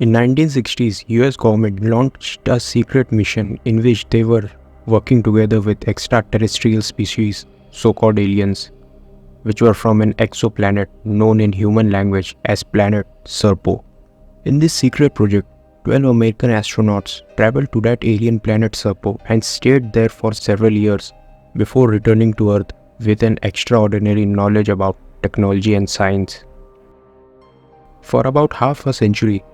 In 1960s, US government launched a secret mission in which they were working together with extraterrestrial species, so-called aliens, which were from an exoplanet known in human language as planet Serpo. In this secret project, 12 American astronauts traveled to that alien planet Serpo and stayed there for several years before returning to Earth with an extraordinary knowledge about technology and science. For about half a century,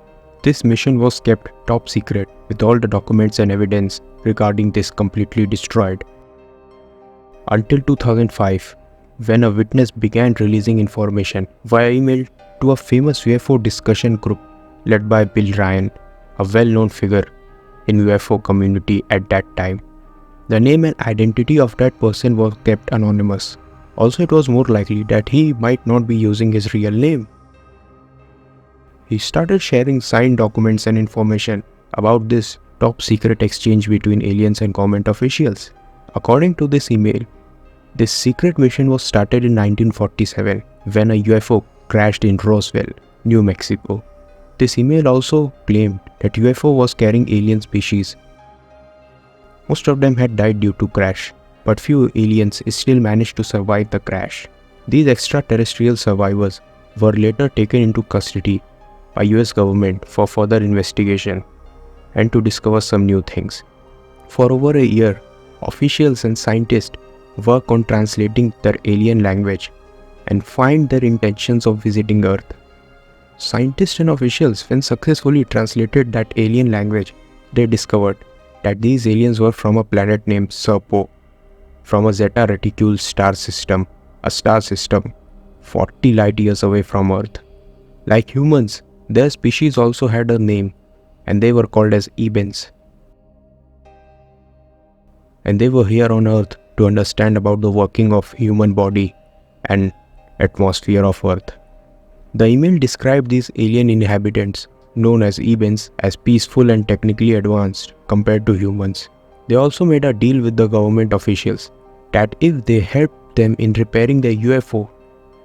this mission was kept top secret with all the documents and evidence regarding this completely destroyed. Until 2005, when a witness began releasing information via email to a famous UFO discussion group led by Bill Ryan, a well-known figure in UFO community at that time. The name and identity of that person was kept anonymous. Also, it was more likely that he might not be using his real name. He started sharing signed documents and information about this top secret exchange between aliens and government officials. According to this email, this secret mission was started in 1947 when a UFO crashed in Roswell, New Mexico. This email also claimed that UFO was carrying alien species. Most of them had died due to crash, but few aliens still managed to survive the crash. These extraterrestrial survivors were later taken into custody by US government for further investigation and to discover some new things. For over a year, officials and scientists work on translating their alien language and find their intentions of visiting Earth. Scientists and officials, when successfully translated that alien language, they discovered that these aliens were from a planet named Serpo, from a Zeta Reticuli star system, a star system 40 light years away from Earth. Like humans, their species also had a name, and they were called as Ebens. And they were here on Earth to understand about the working of human body and atmosphere of Earth. The email described these alien inhabitants, known as Ebens, as peaceful and technically advanced compared to humans. They also made a deal with the government officials that if they helped them in repairing their UFO,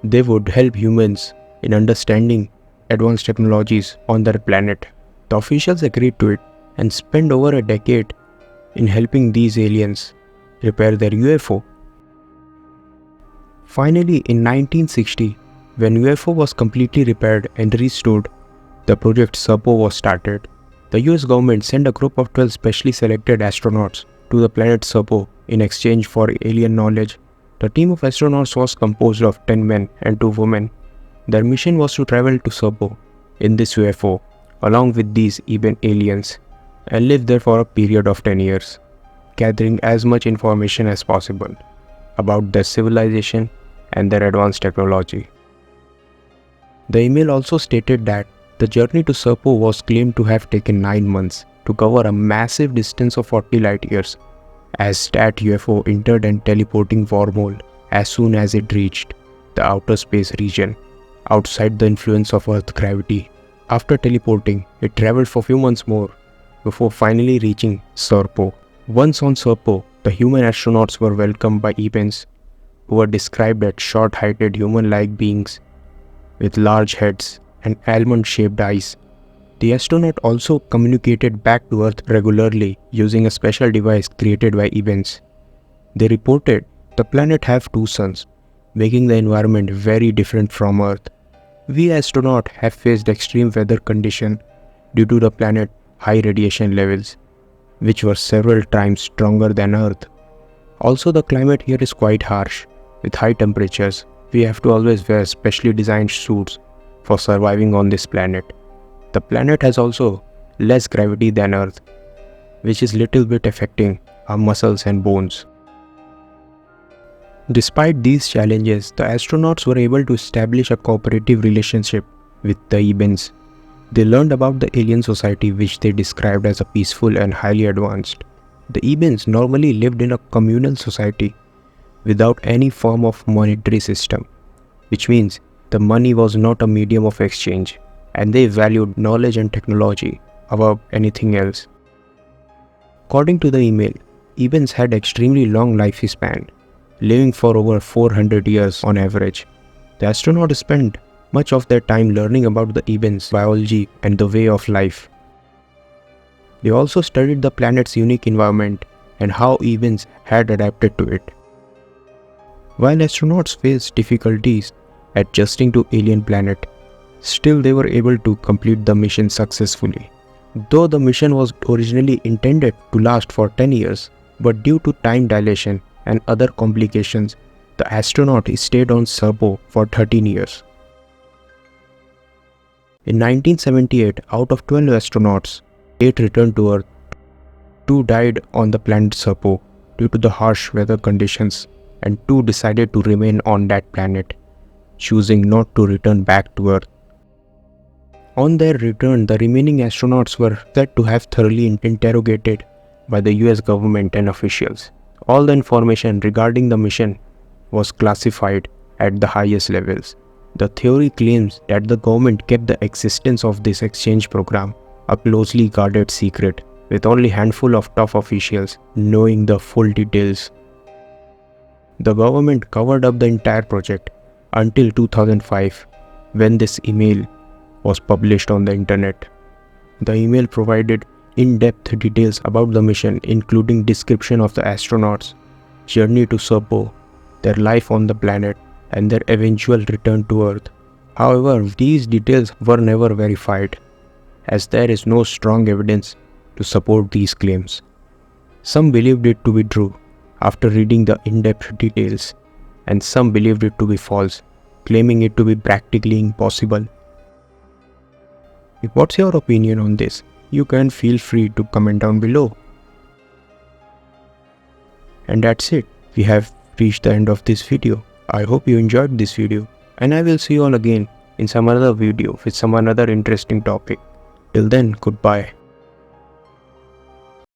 they would help humans in understanding advanced technologies on their planet. The officials agreed to it and spent over a decade in helping these aliens repair their UFO. Finally, in 1960, when UFO was completely repaired and restored, the project Serpo was started. The US government sent a group of 12 specially selected astronauts to the planet Serpo in exchange for alien knowledge. The team of astronauts was composed of 10 men and 2 women. Their mission was to travel to Serpo in this UFO along with these Eben aliens and live there for a period of 10 years, gathering as much information as possible about their civilization and their advanced technology. The email also stated that the journey to Serpo was claimed to have taken 9 months to cover a massive distance of 40 light years, as that UFO entered a teleporting wormhole as soon as it reached the outer space region outside the influence of Earth gravity. After teleporting, it traveled for a few months more before finally reaching Serpo. Once on Serpo, the human astronauts were welcomed by Ebens, who were described as short-heighted human-like beings with large heads and almond-shaped eyes. The astronaut also communicated back to Earth regularly using a special device created by Ebens. They reported the planet have 2 suns, making the environment very different from Earth. We astronauts have faced extreme weather conditions due to the planet's high radiation levels, which were several times stronger than Earth. Also, the climate here is quite harsh. With high temperatures, we have to always wear specially designed suits for surviving on this planet. The planet has also less gravity than Earth, which is little bit affecting our muscles and bones. Despite these challenges, the astronauts were able to establish a cooperative relationship with the Ebens. They learned about the alien society, which they described as a peaceful and highly advanced. The Ebens normally lived in a communal society without any form of monetary system, which means the money was not a medium of exchange, and they valued knowledge and technology above anything else. According to the email, Ebens had extremely long lifespan, living for over 400 years on average. The astronauts spent much of their time learning about the events, biology, and the way of life. They also studied the planet's unique environment and how events had adapted to it. While astronauts faced difficulties adjusting to alien planet, still they were able to complete the mission successfully. Though the mission was originally intended to last for 10 years, but due to time dilation and other complications, the astronaut stayed on Serpo for 13 years. In 1978, out of 12 astronauts, 8 returned to Earth. 2 died on the planet Serpo due to the harsh weather conditions, and 2 decided to remain on that planet, choosing not to return back to Earth. On their return, the remaining astronauts were said to have thoroughly interrogated by the US government and officials. All the information regarding the mission was classified at the highest levels. The theory claims that the government kept the existence of this exchange program a closely guarded secret, with only a handful of top officials knowing the full details. The government covered up the entire project until 2005, when this email was published on the internet. The email provided in-depth details about the mission, including description of the astronauts' journey to Serpo, their life on the planet, and their eventual return to Earth. However, these details were never verified, as there is no strong evidence to support these claims. Some believed it to be true after reading the in-depth details, and some believed it to be false, claiming it to be practically impossible. What's your opinion on this? You can feel free to comment down below. And that's it. We have reached the end of this video. I hope you enjoyed this video, and I will see you all again in some other video with some another interesting topic. Till then, goodbye.